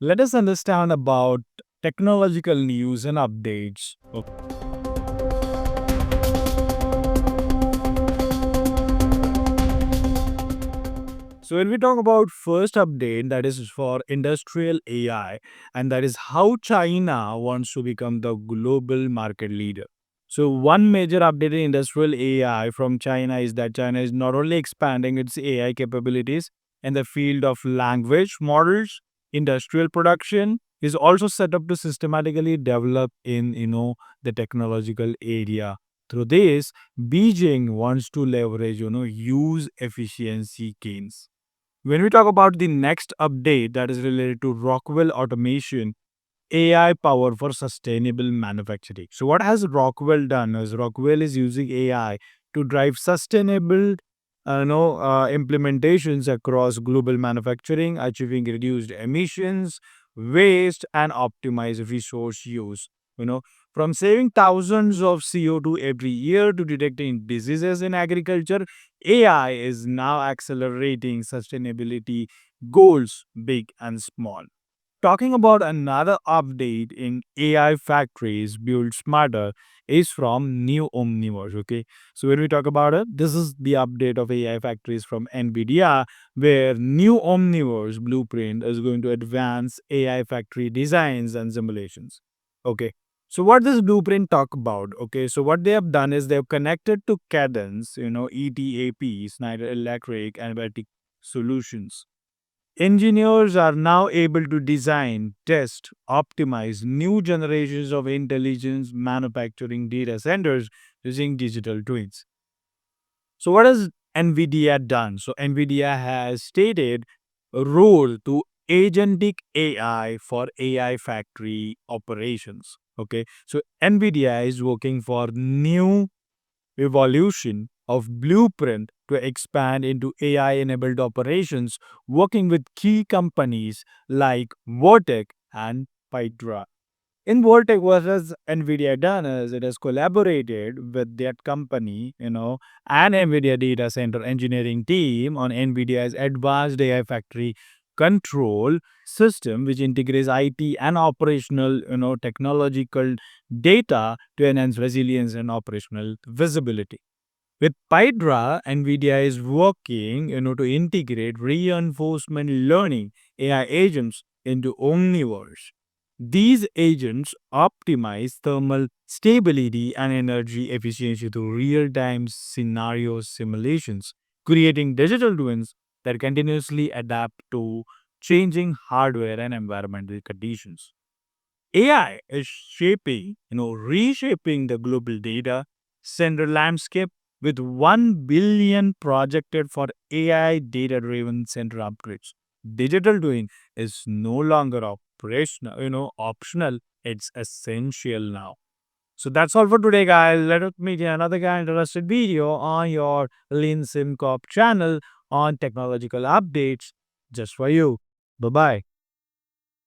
let us understand about technological news and updates. So when we talk about first update, that is for industrial AI, and that is how China wants to become the global market leader. So one major update in industrial AI from China is that China is not only expanding its AI capabilities in the field of language models, industrial production is also set up to systematically develop in the technological area. Through this, Beijing wants to leverage use efficiency gains. When we talk about the next update that is related to Rockwell Automation, AI power for sustainable manufacturing. So, what has Rockwell done is Rockwell is using AI to drive sustainable implementations across global manufacturing, achieving reduced emissions, waste, and optimized resource use. You know, from saving thousands of CO2 every year to detecting diseases in agriculture, AI is now accelerating sustainability goals, big and small. Talking about another update in AI factories built smarter is from New Omniverse. Okay, so when we talk about it, this is the update of AI factories from NVIDIA, where New Omniverse blueprint is going to advance AI factory designs and simulations. Okay, so what this blueprint talk about? Okay, so what they have done is they have connected to Cadence, ETAP, Schneider Electric, and Vertic solutions. Engineers are now able to design, test, optimize new generations of intelligence manufacturing data centers using digital twins. So, what has NVIDIA done? So, NVIDIA has stated a role to agentic AI for AI factory operations. Okay, so NVIDIA is working for new evolution of blueprint to expand into AI enabled operations, working with key companies like Vortec and Pydra. In Vortec, what has NVIDIA done is it has collaborated with that company, and NVIDIA data center engineering team on NVIDIA's advanced AI factory control system, which integrates IT and operational, technological data to enhance resilience and operational visibility. With Pydra, NVIDIA is working, to integrate reinforcement learning AI agents into Omniverse. These agents optimize thermal stability and energy efficiency through real-time scenario simulations, creating digital twins that continuously adapt to changing hardware and environmental conditions. AI is reshaping the global data center landscape with 1 billion projected for AI data driven center upgrades. Digital twin is no longer operational, optional. It's essential now. So that's all for today, guys. Let us meet in another guy interested video on your Leansimcorp channel on technological updates just for you. Bye bye.